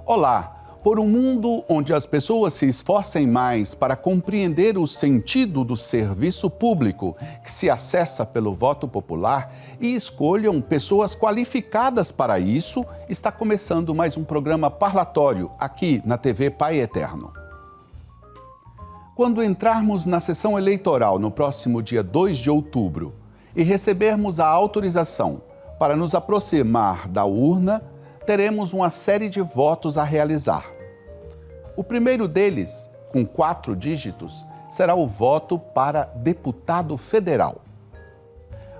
Olá! Por um mundo onde as pessoas se esforcem mais para compreender o sentido do serviço público que se acessa pelo voto popular e escolham pessoas qualificadas para isso, está começando mais um programa parlatório aqui na TV Pai Eterno. Quando entrarmos na sessão eleitoral no próximo dia 2 de outubro e recebermos a autorização para nos aproximar da urna, teremos uma série de votos a realizar. O primeiro deles, com 4 dígitos, será o voto para deputado federal.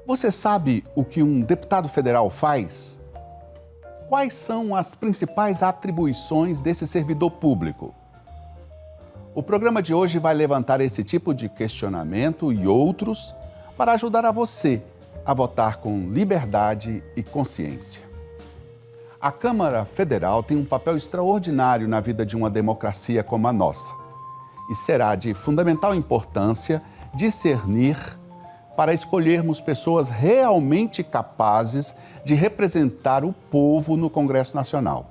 Você sabe o que um deputado federal faz? Quais são as principais atribuições desse servidor público? O programa de hoje vai levantar esse tipo de questionamento e outros para ajudar a você a votar com liberdade e consciência. A Câmara Federal tem um papel extraordinário na vida de uma democracia como a nossa e será de fundamental importância discernir para escolhermos pessoas realmente capazes de representar o povo no Congresso Nacional.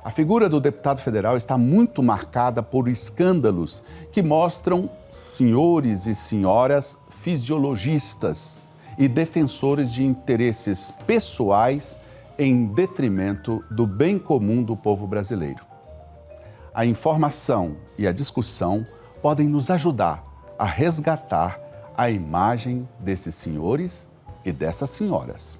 A figura do deputado federal está muito marcada por escândalos que mostram senhores e senhoras fisiologistas e defensores de interesses pessoais em detrimento do bem comum do povo brasileiro. A informação e a discussão podem nos ajudar a resgatar a imagem desses senhores e dessas senhoras.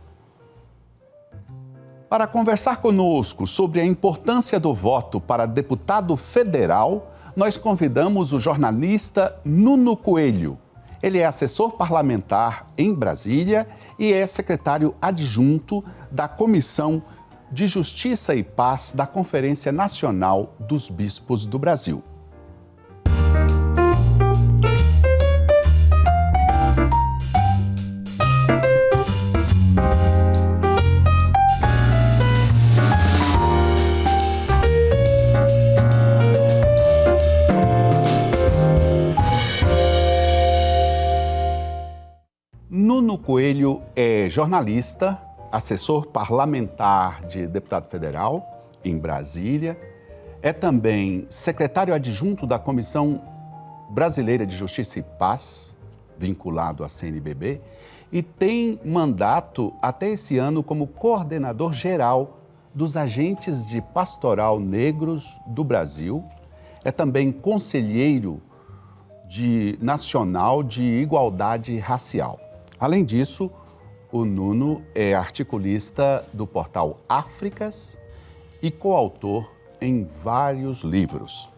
Para conversar conosco sobre a importância do voto para deputado federal, nós convidamos o jornalista Nuno Coelho. Ele é assessor parlamentar em Brasília e é secretário adjunto da Comissão de Justiça e Paz da Conferência Nacional dos Bispos do Brasil. Nuno Coelho é jornalista, assessor parlamentar de deputado federal em Brasília, é também secretário adjunto da Comissão Brasileira de Justiça e Paz, vinculado à CNBB, e tem mandato até esse ano como coordenador geral dos agentes de pastoral negros do Brasil, é também conselheiro nacional de igualdade racial. Além disso, o Nuno é articulista do portal Áfricas e coautor em vários livros.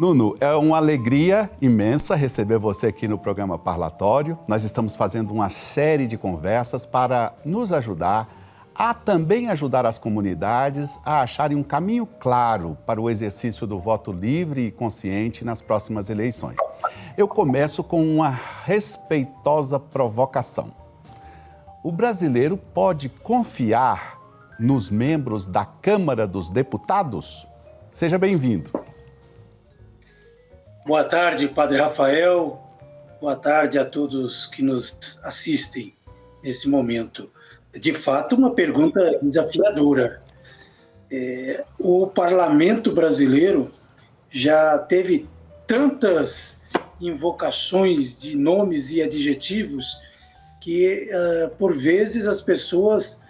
Nuno, é uma alegria imensa receber você aqui no programa Parlatório. Nós estamos fazendo uma série de conversas para nos ajudar a também ajudar as comunidades a acharem um caminho claro para o exercício do voto livre e consciente nas próximas eleições. Eu começo com uma respeitosa provocação. O brasileiro pode confiar nos membros da Câmara dos Deputados? Seja bem-vindo. Boa tarde, Padre Rafael. Boa tarde a todos que nos assistem nesse momento. De fato, uma pergunta desafiadora. O parlamento brasileiro já teve tantas invocações de nomes e adjetivos que, por vezes, as pessoas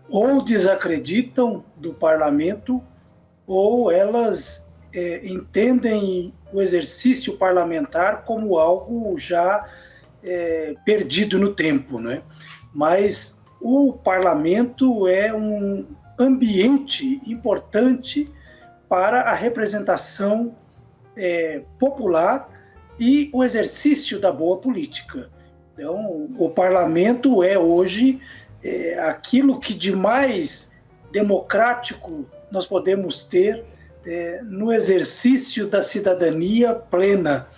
ou desacreditam do parlamento ou elas entendem o exercício parlamentar como algo já perdido no tempo, né? Mas o parlamento é um ambiente importante para a representação popular e o exercício da boa política. Então, o parlamento é hoje aquilo que de mais democrático nós podemos ter no exercício da cidadania plena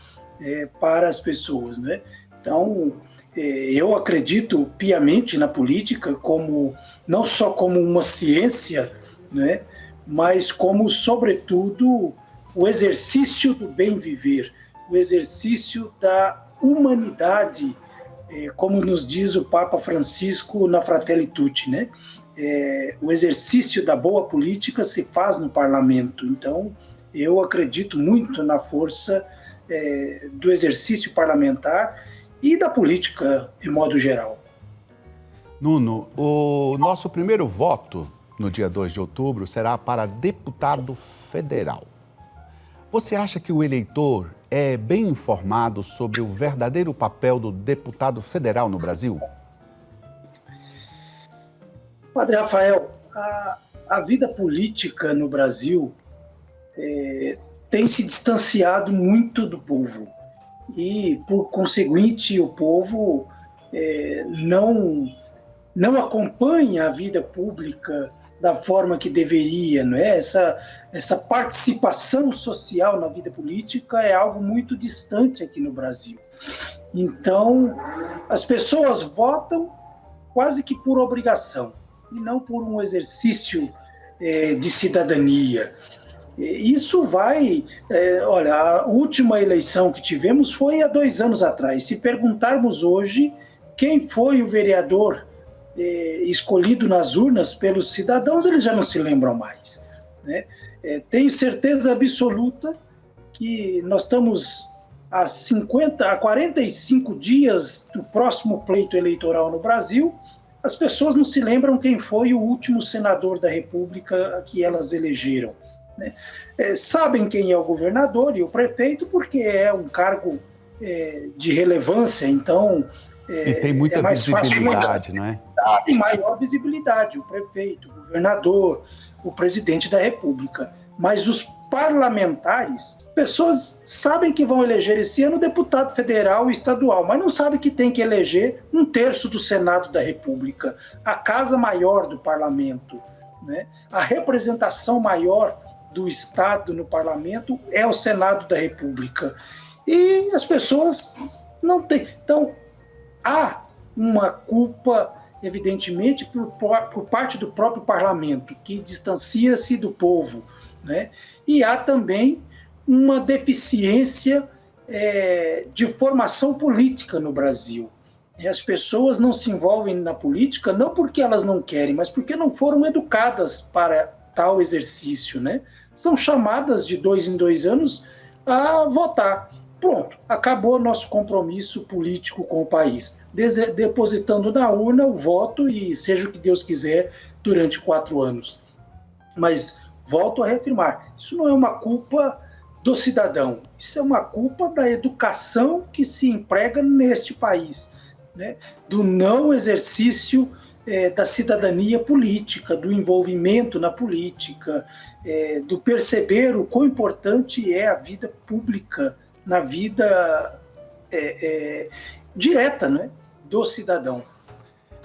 para as pessoas, né? Então, eu acredito piamente na política como não só como uma ciência, né, mas como, sobretudo, o exercício do bem viver, o exercício da humanidade, como nos diz o Papa Francisco na Fratelli Tutti, né? o exercício da boa política se faz no parlamento. Então, eu acredito muito na força do exercício parlamentar e da política de modo geral. Nuno, o nosso primeiro voto no dia 2 de outubro será para deputado federal. Você acha que o eleitor é bem informado sobre o verdadeiro papel do deputado federal no Brasil? Padre Rafael, a vida política no Brasil tem se distanciado muito do povo e, por conseguinte, o povo não acompanha a vida pública da forma que deveria, não é? Essa participação social na vida política é algo muito distante aqui no Brasil. Então, as pessoas votam quase que por obrigação e não por um exercício de cidadania. Isso vai... olha, a última eleição que tivemos foi há 2 anos atrás. Se perguntarmos hoje quem foi o vereador escolhido nas urnas pelos cidadãos, eles já não se lembram mais, né? Tenho certeza absoluta que nós estamos a 45 dias do próximo pleito eleitoral no Brasil. As pessoas não se lembram quem foi o último senador da República que elas elegeram, né? Sabem quem é o governador e o prefeito porque é um cargo de relevância, então e tem muita visibilidade, não é? Tem maior visibilidade, o prefeito, o governador, o presidente da República. Mas os parlamentares, pessoas sabem que vão eleger esse ano deputado federal e estadual, mas não sabem que tem que eleger 1/3 do Senado da República, a casa maior do parlamento, né? A representação maior do Estado no parlamento é o Senado da República. E as pessoas não têm. Então, há uma culpa, evidentemente, por parte do próprio parlamento, que distancia-se do povo, né? E há também uma deficiência de formação política no Brasil. As pessoas não se envolvem na política não porque elas não querem, mas porque não foram educadas para tal exercício, né? São chamadas de 2 em 2 anos a votar. Pronto, acabou nosso compromisso político com o país, depositando na urna o voto e seja o que Deus quiser durante 4 anos. Mas volto a reafirmar, isso não é uma culpa do cidadão, isso é uma culpa da educação que se emprega neste país, né? Do não exercício da cidadania política, do envolvimento na política, do perceber o quão importante é a vida pública na vida direta, né, do cidadão.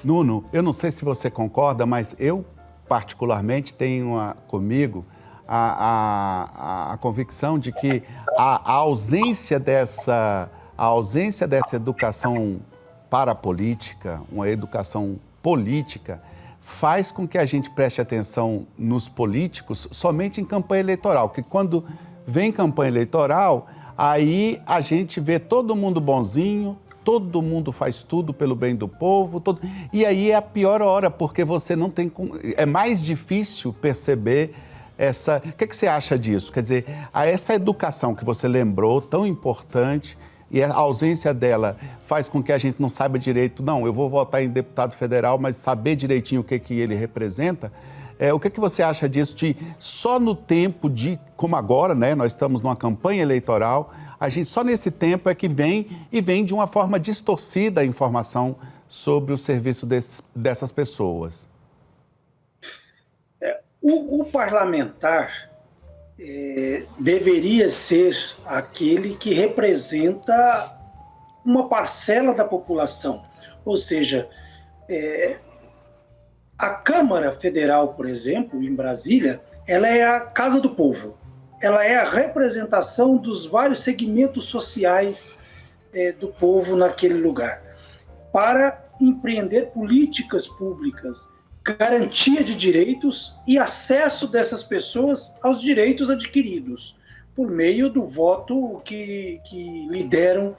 Nuno, eu não sei se você concorda, mas eu particularmente tenho comigo a convicção de que a ausência dessa educação para a política, uma educação política, faz com que a gente preste atenção nos políticos somente em campanha eleitoral, que quando vem campanha eleitoral, aí a gente vê todo mundo bonzinho, todo mundo faz tudo pelo bem do povo, e aí é a pior hora, porque você não tem... É mais difícil perceber essa... O que você acha disso? Quer dizer, essa educação que você lembrou, tão importante, e a ausência dela faz com que a gente não saiba direito, não, eu vou votar em deputado federal, mas saber direitinho o que ele representa. O que você acha disso de só no tempo como agora, né, nós estamos numa campanha eleitoral, a gente só nesse tempo é que vem de uma forma distorcida a informação sobre o serviço dessas pessoas? O parlamentar deveria ser aquele que representa uma parcela da população, ou seja, a Câmara Federal, por exemplo, em Brasília, ela é a casa do povo. Ela é a representação dos vários segmentos sociais do povo naquele lugar, para empreender políticas públicas, garantia de direitos e acesso dessas pessoas aos direitos adquiridos, por meio do voto que lhe deram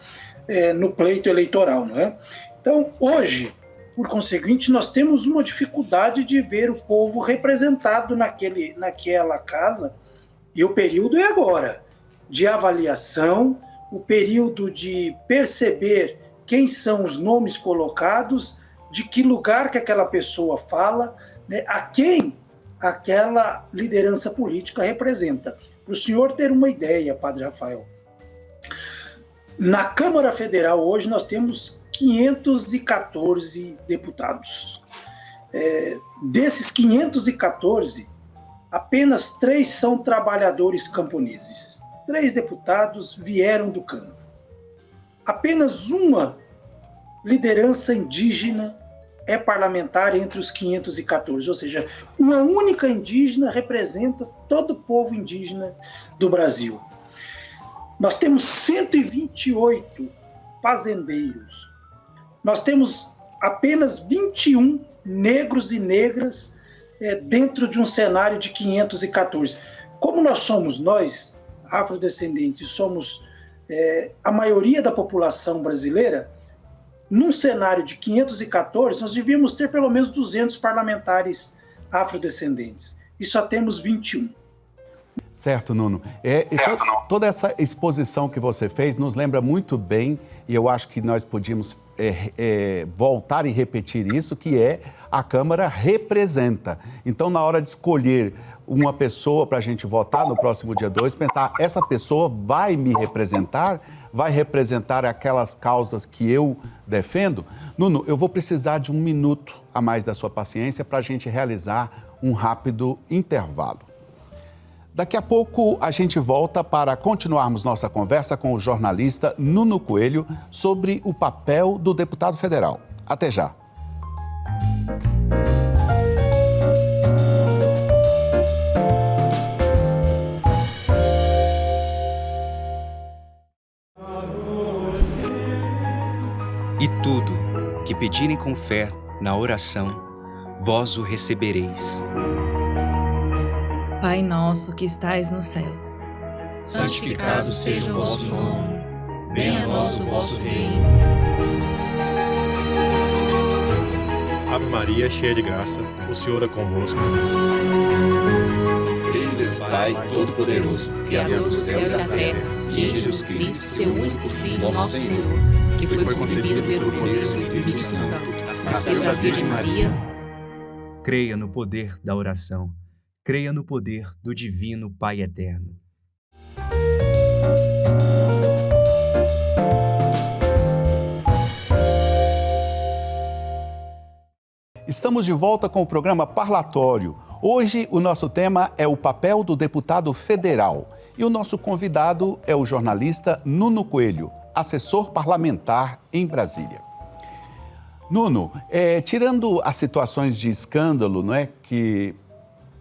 no pleito eleitoral, não é? Então, hoje, Por conseguinte, nós temos uma dificuldade de ver o povo representado naquela casa, e o período é agora, de avaliação, o período de perceber quem são os nomes colocados, de que lugar que aquela pessoa fala, né, a quem aquela liderança política representa. Para o senhor ter uma ideia, Padre Rafael, na Câmara Federal hoje nós temos 514 deputados. Desses 514, apenas 3 são trabalhadores camponeses. 3 deputados vieram do campo. Apenas uma liderança indígena é parlamentar entre os 514, ou seja, uma única indígena representa todo o povo indígena do Brasil. Nós temos 128 fazendeiros. Nós temos apenas 21 negros e negras dentro de um cenário de 514. Como nós, afrodescendentes, somos a maioria da população brasileira, num cenário de 514, nós devíamos ter pelo menos 200 afrodescendentes. E só temos 21. Certo, Nuno. Toda essa exposição que você fez nos lembra muito bem, e eu acho que nós podíamos voltar e repetir isso, que é a Câmara representa. Então, na hora de escolher uma pessoa para a gente votar no próximo dia 2, pensar, essa pessoa vai me representar, vai representar aquelas causas que eu defendo? Nuno, eu vou precisar de 1 minuto a mais da sua paciência para a gente realizar um rápido intervalo. Daqui a pouco a gente volta para continuarmos nossa conversa com o jornalista Nuno Coelho sobre o papel do deputado federal. Até já. E tudo que pedirem com fé na oração, vós o recebereis. Pai nosso que estais nos céus, santificado seja o vosso nome, venha a nós o vosso reino. Ave Maria, cheia de graça, o Senhor é convosco. Creio em Deus Pai Todo-Poderoso, Criador do céu e da terra, e em Jesus Cristo, seu único Filho, nosso Senhor, que foi concebido pelo poder do Espírito Santo, nasceu da Virgem Maria. Creia no poder da oração. Creia no poder do Divino Pai Eterno. Estamos de volta com o programa Parlatório. Hoje o nosso tema é o papel do deputado federal. E o nosso convidado é o jornalista Nuno Coelho, assessor parlamentar em Brasília. Nuno, tirando as situações de escândalo, não é, que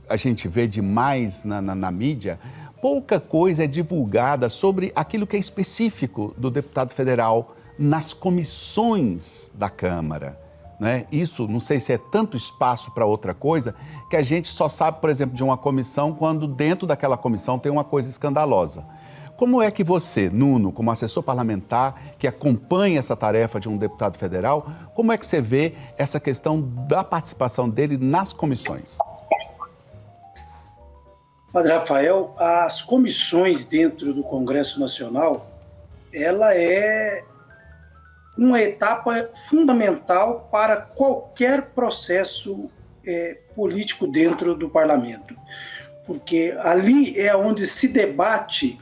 a gente vê demais na mídia, pouca coisa é divulgada sobre aquilo que é específico do deputado federal nas comissões da Câmara, né? Isso, não sei se é tanto espaço para outra coisa, que a gente só sabe, por exemplo, de uma comissão quando dentro daquela comissão tem uma coisa escandalosa. Como é que você, Nuno, como assessor parlamentar, que acompanha essa tarefa de um deputado federal, como é que você vê essa questão da participação dele nas comissões? Padre Rafael, as comissões dentro do Congresso Nacional, ela é uma etapa fundamental para qualquer processo político dentro do parlamento, porque ali é onde se debate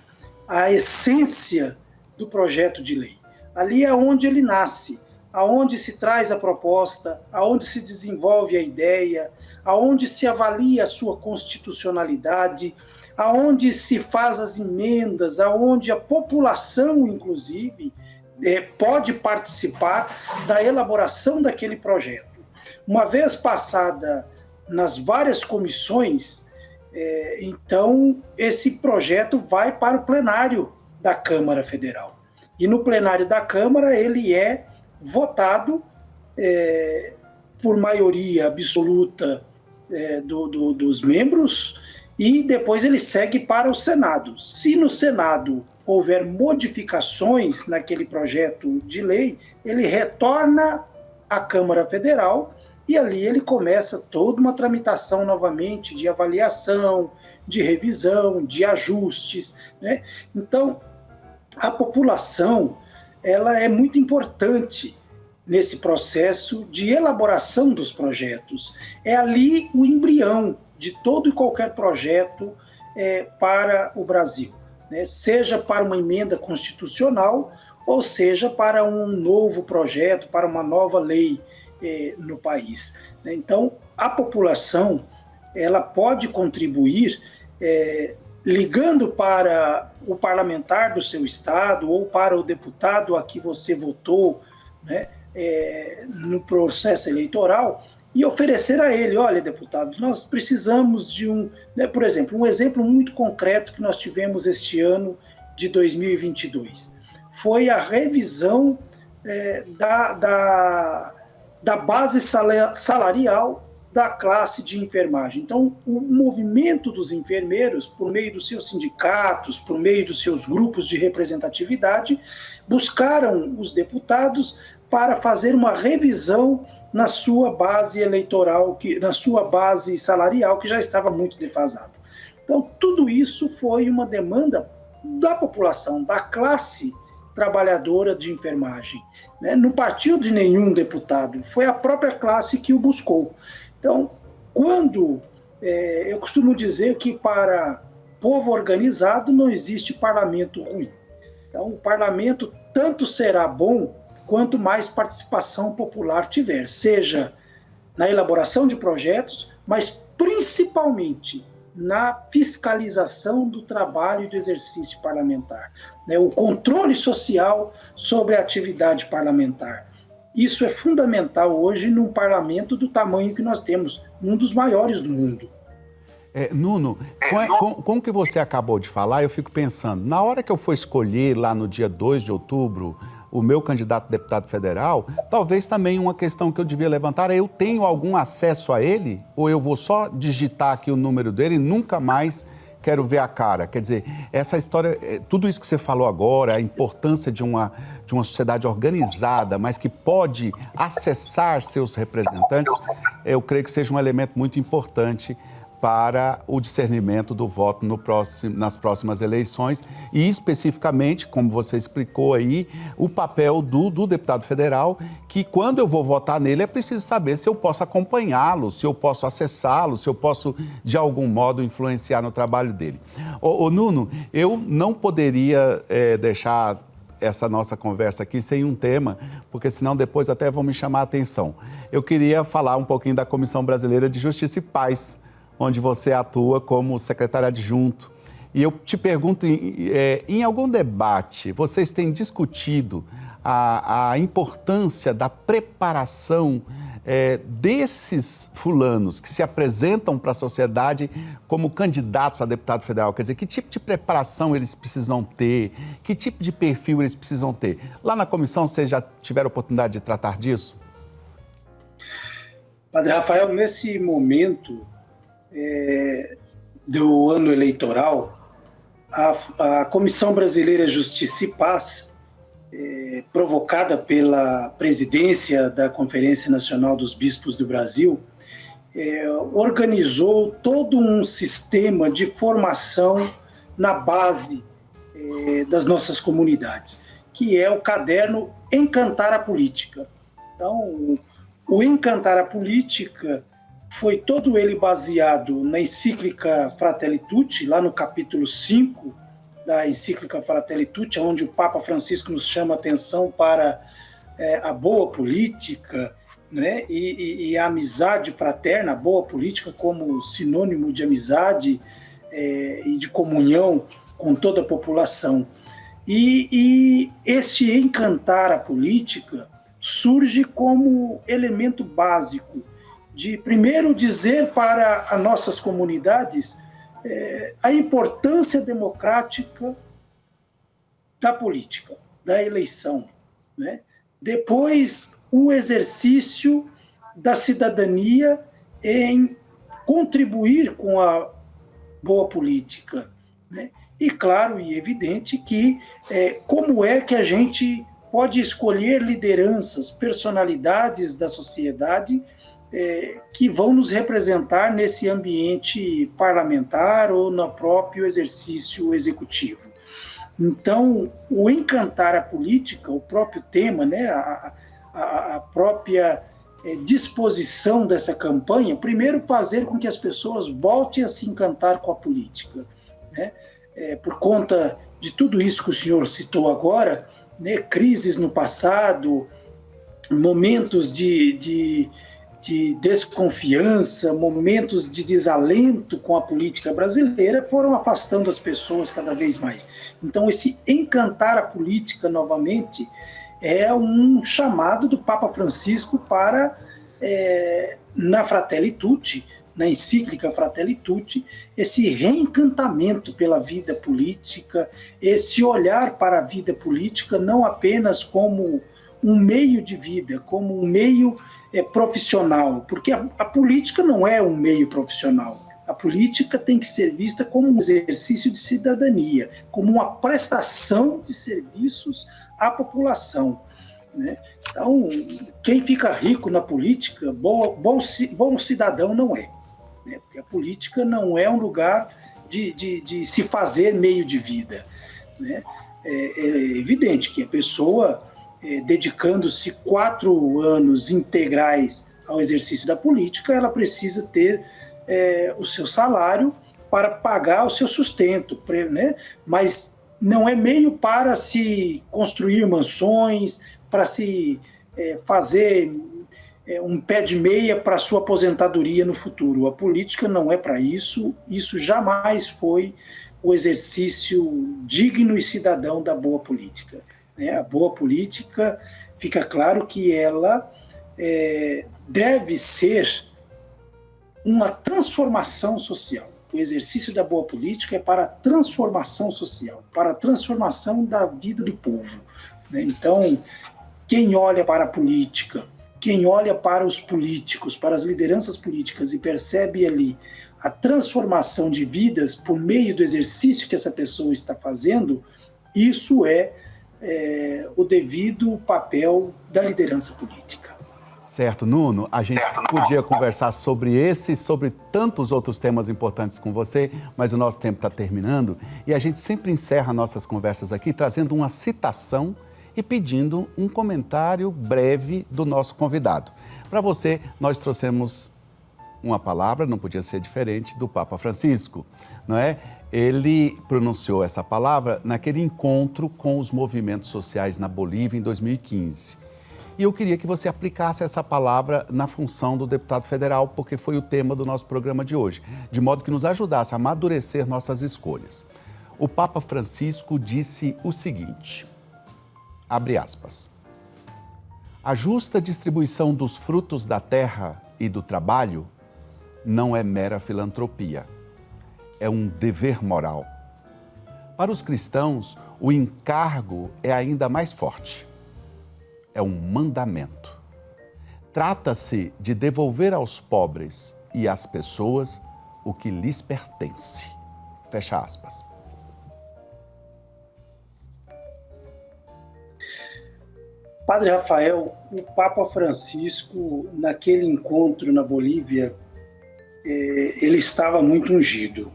a essência do projeto de lei. Ali é onde ele nasce, aonde se traz a proposta, aonde se desenvolve a ideia, aonde se avalia a sua constitucionalidade, aonde se faz as emendas, aonde a população, inclusive, pode participar da elaboração daquele projeto. Uma vez passada nas várias comissões, então esse projeto vai para o plenário da Câmara Federal. E no plenário da Câmara ele é votado por maioria absoluta dos membros e depois ele segue para o Senado. Se no Senado houver modificações naquele projeto de lei, ele retorna à Câmara Federal, e ali ele começa toda uma tramitação novamente de avaliação, de revisão, de ajustes, né? Então, a população, ela é muito importante nesse processo de elaboração dos projetos. É ali o embrião de todo e qualquer projeto para o Brasil, né? Seja para uma emenda constitucional, ou seja para um novo projeto, para uma nova lei no país. Então, a população, ela pode contribuir ligando para o parlamentar do seu estado ou para o deputado a que você votou, né, no processo eleitoral, e oferecer a ele: olha, deputado, nós precisamos de por exemplo, um exemplo muito concreto que nós tivemos este ano de 2022, foi a revisão da base salarial da classe de enfermagem. Então, o movimento dos enfermeiros, por meio dos seus sindicatos, por meio dos seus grupos de representatividade, buscaram os deputados para fazer uma revisão na sua base eleitoral, na sua base salarial, que já estava muito defasada. Então, tudo isso foi uma demanda da população, da classe trabalhadora de enfermagem, né? Não partiu de nenhum deputado, foi a própria classe que o buscou. Então, eu costumo dizer que para povo organizado não existe parlamento ruim. Então, o parlamento tanto será bom quanto mais participação popular tiver, seja na elaboração de projetos, mas principalmente na fiscalização do trabalho e do exercício parlamentar, né? O controle social sobre a atividade parlamentar. Isso é fundamental hoje num parlamento do tamanho que nós temos, um dos maiores do mundo. Nuno, com o que você acabou de falar, eu fico pensando, na hora que eu for escolher lá no dia 2 de outubro o meu candidato a deputado federal, talvez também uma questão que eu devia levantar é: eu tenho algum acesso a ele? Ou eu vou só digitar aqui o número dele e nunca mais quero ver a cara? Quer dizer, essa história, tudo isso que você falou agora, a importância de uma sociedade organizada, mas que pode acessar seus representantes, eu creio que seja um elemento muito importante para o discernimento do voto nas próximas eleições e, especificamente, como você explicou aí, o papel do deputado federal, que quando eu vou votar nele é preciso saber se eu posso acompanhá-lo, se eu posso acessá-lo, se eu posso, de algum modo, influenciar no trabalho dele. Ô Nuno, eu não poderia deixar essa nossa conversa aqui sem um tema, porque senão depois até vão me chamar a atenção. Eu queria falar um pouquinho da Comissão Brasileira de Justiça e Paz, onde você atua como secretário adjunto. E eu te pergunto, em algum debate, vocês têm discutido a importância da preparação desses fulanos que se apresentam para a sociedade como candidatos a deputado federal? Quer dizer, que tipo de preparação eles precisam ter? Que tipo de perfil eles precisam ter? Lá na comissão, vocês já tiveram oportunidade de tratar disso? Padre Rafael, nesse momento do ano eleitoral, a Comissão Brasileira de Justiça e Paz, provocada pela presidência da Conferência Nacional dos Bispos do Brasil, organizou todo um sistema de formação na base das nossas comunidades, que é o caderno Encantar a Política. Então, o Encantar a Política foi todo ele baseado na encíclica Fratelli Tutti, lá no capítulo 5 da encíclica Fratelli Tutti, onde o Papa Francisco nos chama a atenção para a boa política, né, e a amizade fraterna, a boa política como sinônimo de amizade e de comunhão com toda a população. E este encantar a política surge como elemento básico de, primeiro, dizer para as nossas comunidades a importância democrática da política, da eleição, né? Depois, o exercício da cidadania em contribuir com a boa política, né? E claro e evidente que como é que a gente pode escolher lideranças, personalidades da sociedade que vão nos representar nesse ambiente parlamentar ou no próprio exercício executivo. Então, o encantar a política, o próprio tema, né, a própria disposição dessa campanha, primeiro fazer com que as pessoas voltem a se encantar com a política, né? Por conta de tudo isso que o senhor citou agora, né, crises no passado, momentos de desconfiança, momentos de desalento com a política brasileira foram afastando as pessoas cada vez mais. Então, esse encantar a política novamente é um chamado do Papa Francisco para, na Fratelli Tutti, na encíclica Fratelli Tutti, esse reencantamento pela vida política, esse olhar para a vida política não apenas como um meio de vida, como um meio profissional, porque a política não é um meio profissional. A política tem que ser vista como um exercício de cidadania, como uma prestação de serviços à população, né? Então, quem fica rico na política, bom cidadão não é, né? Porque a política não é um lugar de se fazer meio de vida, né? É evidente que a pessoa, dedicando-se 4 anos integrais ao exercício da política, ela precisa ter o seu salário para pagar o seu sustento, né? Mas não é meio para se construir mansões, para se fazer um pé de meia para a sua aposentadoria no futuro. A política não é para isso, isso jamais foi o exercício digno e cidadão da boa política. A boa política, fica claro que ela deve ser uma transformação social. O exercício da boa política é para a transformação social, para a transformação da vida do povo, né? Então, quem olha para a política, quem olha para os políticos, para as lideranças políticas e percebe ali a transformação de vidas por meio do exercício que essa pessoa está fazendo, isso é o devido papel da liderança política. Certo, Nuno, a gente podia conversar sobre esse e sobre tantos outros temas importantes com você, mas o nosso tempo está terminando e a gente sempre encerra nossas conversas aqui trazendo uma citação e pedindo um comentário breve do nosso convidado. Para você, nós trouxemos uma palavra, não podia ser diferente, do Papa Francisco, não é? Ele pronunciou essa palavra naquele encontro com os movimentos sociais na Bolívia em 2015. E eu queria que você aplicasse essa palavra na função do deputado federal, porque foi o tema do nosso programa de hoje, de modo que nos ajudasse a amadurecer nossas escolhas. O Papa Francisco disse o seguinte, abre aspas, a justa distribuição dos frutos da terra e do trabalho não é mera filantropia. É um dever moral. Para os cristãos, o encargo é ainda mais forte. É um mandamento. Trata-se de devolver aos pobres e às pessoas o que lhes pertence. Fecha aspas. Padre Rafael, o Papa Francisco, naquele encontro na Bolívia, ele estava muito ungido.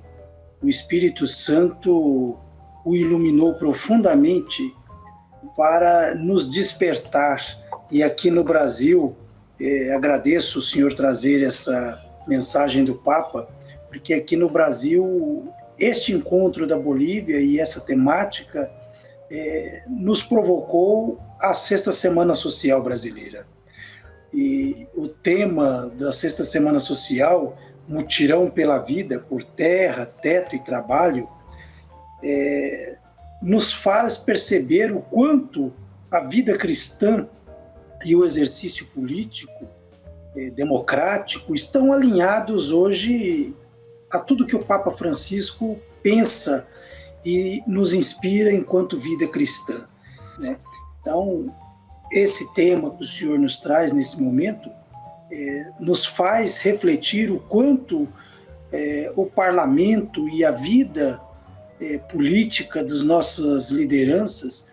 O Espírito Santo o iluminou profundamente para nos despertar. E aqui no Brasil, agradeço o senhor trazer essa mensagem do Papa, porque aqui no Brasil, este encontro da Bolívia e essa temática nos provocou a Sexta Semana Social Brasileira. E o tema da Sexta Semana Social, Mutirão pela Vida, por terra, teto e trabalho, nos faz perceber o quanto a vida cristã e o exercício político democrático estão alinhados hoje a tudo que o Papa Francisco pensa e nos inspira enquanto vida cristã, né? Então, esse tema que o senhor nos traz nesse momento nos faz refletir o quanto o parlamento e a vida política das nossas lideranças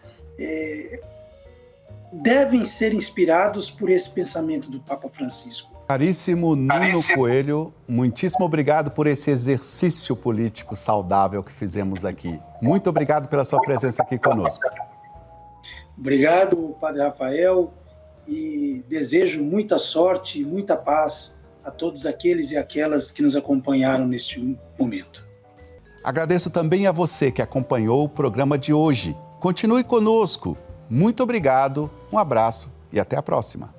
devem ser inspirados por esse pensamento do Papa Francisco. Caríssimo Nuno Coelho, muitíssimo obrigado por esse exercício político saudável que fizemos aqui. Muito obrigado pela sua presença aqui conosco. Obrigado, Padre Rafael, e desejo muita sorte e muita paz a todos aqueles e aquelas que nos acompanharam neste momento. Agradeço também a você que acompanhou o programa de hoje. Continue conosco. Muito obrigado, um abraço e até a próxima.